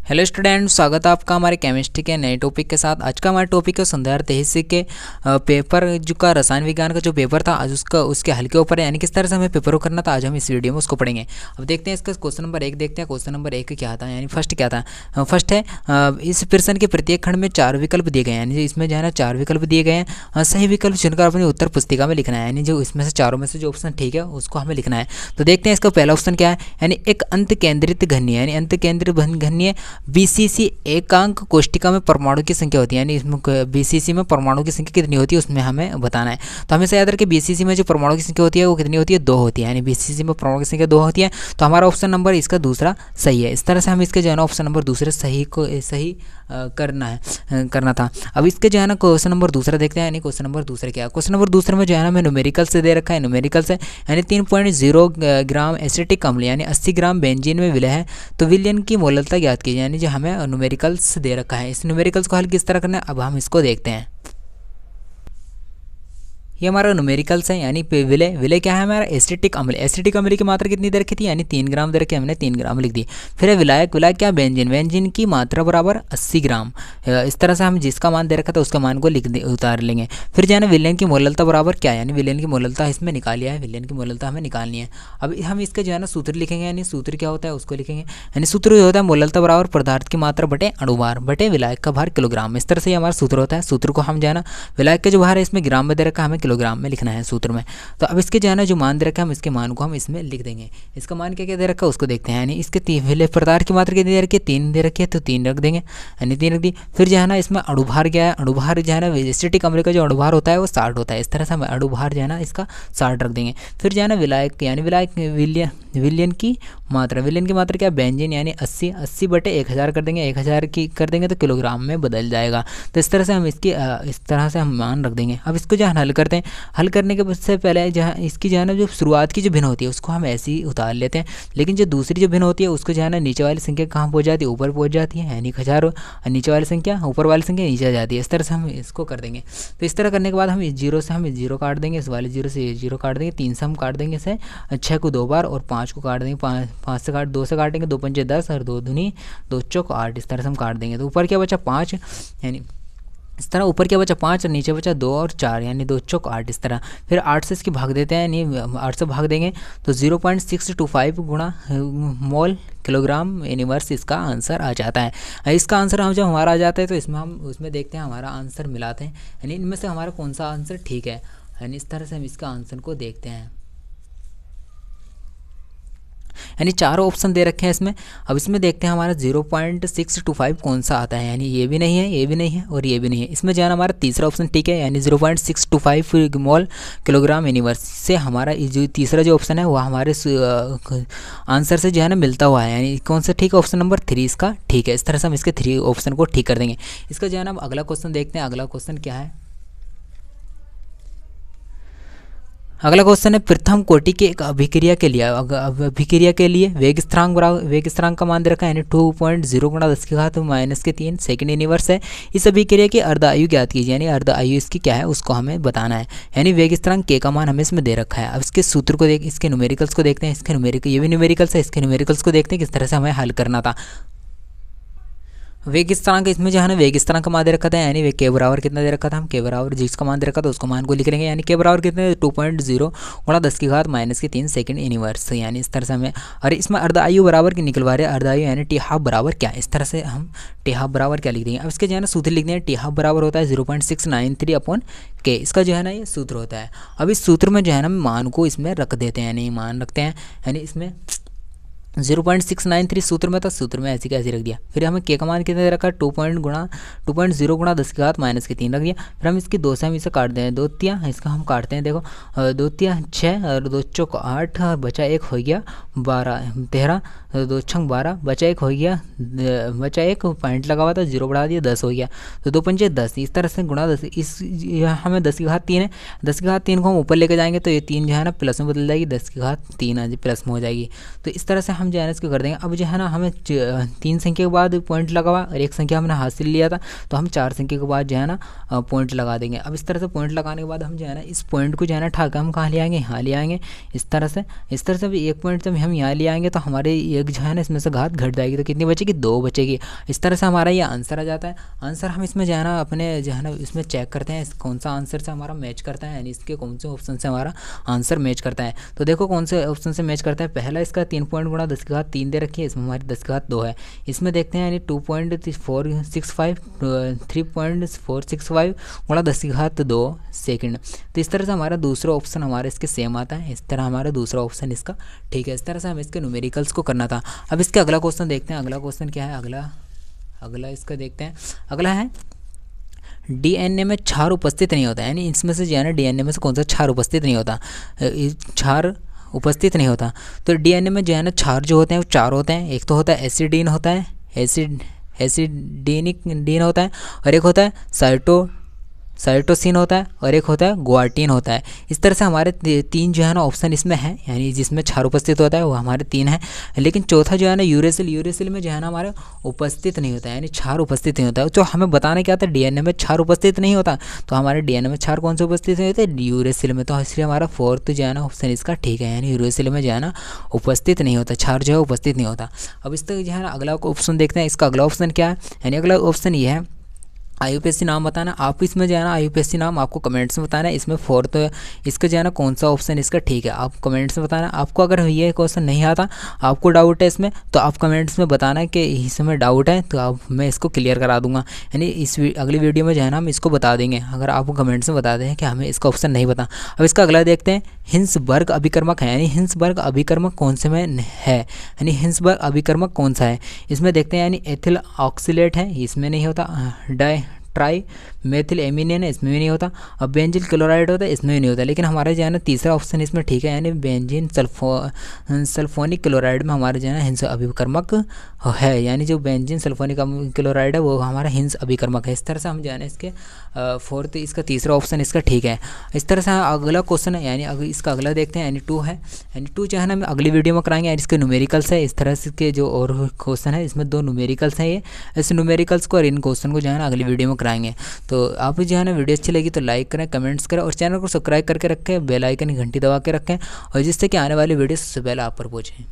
Hello student, स्वागत है आपका हमारे केमिस्ट्री के नए टॉपिक के साथ। आज का हमारा टॉपिक है संध्यार तेईस के पेपर जो का रसायन विज्ञान का जो पेपर था आज उसके हल के ऊपर है, यानी किस तरह से हमें पेपर को करना था आज हम इस वीडियो में उसको पढ़ेंगे। अब देखते हैं इसका क्वेश्चन नंबर 1 देखते हैं। क्वेश्चन नंबर 1 क्या था, यानी फर्स्ट क्या था। फर्स्ट है इस प्रश्न के प्रत्येक खंड में 4 विकल्प दिए गए हैं, यानी इसमें जो है ना 4 विकल्प दिए गए हैं। सही विकल्प चुनकर अपनी उत्तर पुस्तिका में लिखना है, यानी जो इसमें से चारों में से जो ऑप्शन ठीक है उसको हमें लिखना है। तो देखते हैं इसका पहला ऑप्शन क्या है, यानी एक अंत केंद्रित घन्य, यानी अंत केंद्रित घन्य बीसीसी एकांक कोष्टिका में परमाणु की संख्या होती है, यानी इसमें बीसीसी में परमाणु की संख्या कितनी होती है उसमें हमें बताना है। तो हमेशा याद रखें बीसीसी में जो परमाणु की संख्या होती है वो कितनी होती है, 2 होती है, यानी बीसीसी में परमाणु की संख्या 2 होती है। तो हमारा ऑप्शन नंबर इसका दूसरा सही है। इस तरह से हम इसके जो है ना ऑप्शन नंबर दूसरे सही करना था। अब इसके जो है ना क्वेश्चन नंबर दूसरा देखते हैं, यानी क्वेश्चन नंबर दूसरा क्या है। क्वेश्चन नंबर दूसरे में जो है ना हमें न्यूमेरिकल से दे रखा है, न्यूमेरिकल से यानी 3.0 ग्राम एसिटिक अम्ल यानी 80 ग्राम बेंजीन में विलय है, तो विलयन की मोललता ज्ञात कीजिए, यानी जो हमें न्यूमेरिकल्स दे रखा है। इस न्यूमेरिकल्स को हल किस तरह करना है अब हम इसको देखते हैं। ये हमारा न्यूमेरिकल्स है, यानी विलय क्या है हमारा एसिटिक अम्ल। एसिटिक अम्ल की मात्रा कितनी दे रखी थी, यानी 3 ग्राम दे रखी, हमने 3 ग्राम लिख दी। फिर है विलायक क्या बेंजीन, बेंजीन की मात्रा बराबर 80 ग्राम। इस तरह से हम जिसका मान दे रखा था उसका मान को उतार लेंगे। फिर जो है ना विलयन की मोललता बराबर क्या है, यानी विलयन की मोललता इसमें निकाल लिया है, विलयन की मोललता हमें निकालनी है। अब हम इसका जो है ना सूत्र लिखेंगे, यानी सूत्र क्या होता है उसको लिखेंगे, यानी सूत्र होता है मोललता बराबर पदार्थ की मात्रा बटे अणुभार बटे विलायक का भार किलोग्राम। इस तरह से हमारा सूत्र होता है। सूत्र को हम जो है ना विलायक का जो भार है इसमें ग्राम में दे रखा हमें किलोग्राम में लिखना है सूत्र में। तो अब इसके जो है ना जो मान दे रखा है हम इसके मान को हम इसमें लिख देंगे। इसका मान क्या क्या दे रखा है उसको देखते हैं, यानी इसके विलय पदार्थ की मात्रा कितनी दे रखी है, 3 दे रखी है, तो 3 रख देंगे, यानी 3 रख दी। फिर जो है ना इसमें अणुभार क्या है, अणुभार जो है ना एसिटिक अम्ल का जो अणुभार होता है वो 60 होता है। इस तरह से हम अणुभार जो है ना इसका 60 रख देंगे। फिर जो है ना विलायक यानी विलयन की मात्रा क्या, बेंजीन यानी 80 बटे 1000 कर देंगे, 1000 की कर देंगे तो किलोग्राम में बदल जाएगा। तो इस तरह से हम इस तरह से हम मान रख देंगे। अब इसको जो है हल करते हैं। हल करने के से पहले जहाँ इसकी जो है ना जो शुरुआत की जो भिन्न होती है उसको हम ऐसे ही उतार लेते हैं, लेकिन जो दूसरी जो भिन्न होती है उसको जो है ना नीचे वाली संख्या कहाँ पहुँच जाती है, ऊपर पहुँच जाती है, यानी 1000 और नीचे वाली संख्या ऊपर वाली संख्या नीचे आ जाती है। इस तरह से हम इसको कर देंगे। तो इस तरह करने के बाद हम इस जीरो से जीरो काट देंगे, इस वाले जीरो से ये जीरो काट देंगे, 3 से हम काट देंगे इसे, 6 को 2 बार और 5 को काट देंगे, 5 से 2 से काटेंगे, 2 पंचे 10 और 2 दूनी 2 चौक 8। इस तरह से हम काट देंगे। तो ऊपर क्या बचा 5, यानी इस तरह ऊपर क्या बचा 5 और नीचे बचा 2 और 4, यानी 2 चौक 8 इस तरह। फिर 8 से इसकी भाग देते हैं, यानी 8 से भाग देंगे तो 0.625 गुणा मोल किलोग्राम इनवर्स इसका आंसर आ जाता है। इसका आंसर हम जब हमारा आ जाता है तो इसमें हम उसमें देखते हैं हमारा आंसर मिलाते हैं, यानी इनमें से हमारा कौन सा आंसर ठीक है, यानी इस तरह से हम इसका आंसर को देखते हैं। यानी 4 ऑप्शन दे रखे हैं इसमें। अब इसमें देखते हैं हमारा 0.625 कौन सा आता है, यानी ये भी नहीं है, ये भी नहीं है और ये भी नहीं है। इसमें जो है हमारा तीसरा ऑप्शन ठीक है, यानी 0.625 मोल किलोग्राम यूनिवर्स से हमारा जो तीसरा जो ऑप्शन है वह हमारे आंसर से जो है ना मिलता हुआ है, यानी कौन सा ठीक है, ऑप्शन नंबर 3 इसका ठीक है। इस तरह से हम इसके 3 ऑप्शन को ठीक कर देंगे। इसका जो है ना अगला क्वेश्चन देखते हैं। अगला क्वेश्चन क्या है, अगला क्वेश्चन है प्रथम कोटि के एक अभिक्रिया के लिए वेग स्थिरांक का मान दे रखा है, यानी 2.0 गुणा 10⁻³ सेकंड यूनिवर्स है। इस अभिक्रिया की अर्ध आयु ज्ञात कीजिए, यानी अर्ध आयु इसकी क्या है उसको हमें बताना है, यानी वेग स्थिरांक के का मान हमें इसमें दे रखा है। अब इसके सूत्र को इसके न्यूमेरिकल्स को देखते हैं। इसके न्यूमेरिकल ये भी न्यूमेरिकल्स है, इसके न्यूमेरिकल्स को देखते हैं किस तरह से हमें हल करना था। वेग स्थिरांक इसमें जो है ना वेग स्थिरांक का मान दे रखा था, यानी वे के बराबर कितना दे रखा था, हम के बराबर जिसका मान दे रखा था उसको मान को लिख लेंगे, यानी के बराबर कितने 2.0 गुणा 10⁻³ सेकंड यूनिवर्स, यानी इस तरह से हमें। और इसमें अर्ध आयु बराबर की निकलवा रहे हैं, अर्ध आयु यानी टी हाफ बराबर क्या है, इस तरह से हम टी हाफ बराबर क्या लिख देंगे। अब इसके जो है ना सूत्र लिख देंगे, टी हाफ बराबर होता है 0.693/K, इसका जो है ना ये सूत्र होता है। अब इस सूत्र में जो है ना मान को इसमें रख देते हैं, यानी मान रखते हैं, यानी इसमें 0.693 सूत्र में था, सूत्र में ऐसे कैसे रख दिया। फिर हमें के का मान कितने दे रखा है 2.0 गुणा 10⁻³ रख दिया। फिर हम इसकी 2 से हम इसे काट दें, 2 तिया इसका हम काटते हैं, देखो 2 तिया 6 और 2 चौक 8 और बचा 1 हो गया 12 13 2 छंग 12 बचा 1 हो गया, बचा 1 पॉइंट लगा हुआ था 0 बढ़ा दिया 10 हो गया, तो 2 पंचे 10 इस तरह से गुणा 10। इस हमें 10⁻³ है, 10⁻³ को हम ऊपर लेके जाएंगे तो ये 3 जो है ना प्लस में बदल जाएगी, 10⁻³ प्लस में हो जाएगी। तो इस तरह से हम जो है ना इसको कर देंगे। अब जो है ना हमें 3 संख्या के बाद पॉइंट लगा हुआ और 1 संख्या हमने हासिल लिया था, तो हम 4 संख्या के बाद जो है ना पॉइंट लगा देंगे। अब इस तरह से पॉइंट लगाने के बाद हम जो है ना इस पॉइंट को जो है ना ठाकर हम कहाँ ले आएंगे, यहाँ ले आएंगे। इस तरह से भी एक पॉइंट जब हम यहाँ ले आएंगे तो हमारे एक जो है ना इसमें से घात घट जाएगी तो कितनी बचेगी, 2 बचेगी। इस तरह से हमारा ये आंसर आ जाता है। आंसर हम इसमें जो है ना अपने जो है ना इसमें चेक करते हैं कौन सा आंसर से हमारा मैच करता है, यानी इसके कौन से ऑप्शन से हमारा आंसर मैच करता है। तो देखो कौन से ऑप्शन से मैच करता है। पहला इसका 3 पॉइंट गुणा 10 की घात 3 दे रखी है, इसमें हमारी 10 की घात 2 है। इसमें देखते हैं यानी 2.465 3.465 गुणा 10 की घात 2 सेकेंड। तो इस तरह से हमारा दूसरा ऑप्शन हमारा इसके सेम आता है। इस तरह हमारा दूसरा ऑप्शन इसका ठीक है। इस तरह से हमें इसके न्यूमेरिकल्स को करना था। अब इसके अगला क्वेश्चन देखते हैं। अगला क्वेश्चन क्या है, अगला इसका देखते हैं। अगला है डीएनए में क्षार उपस्थित नहीं होता, यानी इसमें से जो है ना डीएनए में से कौन सा क्षार उपस्थित नहीं होता, क्षार उपस्थित नहीं होता। तो डीएनए में जो है ना क्षार जो होते हैं वो 4 होते हैं। एक तो होता है एसिडीन होता है, एसिडिनिक डीन होता है, और एक होता है साइटोसिन होता है, और एक होता है ग्वाटीन होता है। इस तरह से हमारे 3 जो है ना ऑप्शन इसमें है, यानी जिसमें क्षार उपस्थित होता है वो हमारे 3 है। लेकिन चौथा जो है ना यूरेसिल में जो है ना हमारे उपस्थित नहीं होता है, यानी क्षार उपस्थित नहीं होता है। तो हमें बताना क्या था, डीएनए में क्षार उपस्थित नहीं होता, तो हमारे डीएनए में क्षार कौन से उपस्थित नहीं होते, यूरेसिल में। तो इसलिए हमारा 4th जो है ना ऑप्शन इसका ठीक है, यानी यूरेसिल में जो है ना उपस्थित नहीं होता, क्षार जो है उपस्थित नहीं होता। अब इस तक जो है ना अगला ऑप्शन देखते हैं। इसका अगला ऑप्शन क्या है, यानी अगला ऑप्शन ये है आईयूपीएससी नाम बताना। आप इसमें जो है ना आईयूपीएससी नाम आपको कमेंट्स में बताना है। इसमें 4th इसका जो है ना कौन सा ऑप्शन इसका ठीक है, आप कमेंट्स में बताना। आपको अगर ये क्वेश्चन नहीं आता, आपको डाउट है इसमें, तो आप कमेंट्स में बताना कि इसमें डाउट है, तो आप मैं इसको क्लियर करा दूंगा। यानी इस अगली वीडियो में जो है ना हम इसको बता देंगे, अगर आपको कमेंट्स में बता दें कि हमें इसका ऑप्शन नहीं पता। अब इसका अगला देखते हैं। हिंसबर्ग अभिकर्मक है, यानी हिंसबर्ग अभिकर्मक कौन से में है, यानी हिंसबर्ग अभिकर्मक कौन सा है, इसमें देखते हैं। यानी एथिल ऑक्सीलेट है, इसमें नहीं होता। ट्राई मेथिल एमिनियन है, इसमें भी नहीं होता। अब बेंजीन क्लोराइड होता है, इसमें भी नहीं होता। लेकिन हमारा जो है ना तीसरा ऑप्शन इसमें ठीक है, यानी बेंजीन सल्फोनिक क्लोराइड में हमारा जो है ना हिंस अभिकर्मक है, यानी जो बेंजीन सल्फोनिक क्लोराइड है वो हमारा हिंस अभिकर्मक है। इस तरह से हम जो है ना इसके 4th इसका तीसरा ऑप्शन इसका ठीक है। इस तरह से अगला क्वेश्चन है, यानी इसका अगला देखते हैं। यानी 2 है, यानी 2 जो है ना हम अगली वीडियो में कराएंगे। यानी इसके न्यूमेरिकल्स है। इस तरह से के जो और क्वेश्चन है इसमें 2 न्यूमेरिकल्स हैं। ये इस न्यूमेरिकल्स को और इन क्वेश्चन को जो है ना अगली वीडियो में कराएंगे। तो आप जो है ना वीडियो अच्छी लगी तो लाइक करें, कमेंट्स करें, और चैनल को सब्सक्राइब करके रखें, बेल आइकन की घंटी दबा के रखें, और जिससे कि आने वाली वीडियो सबसे पहले आप पर पहुँचे।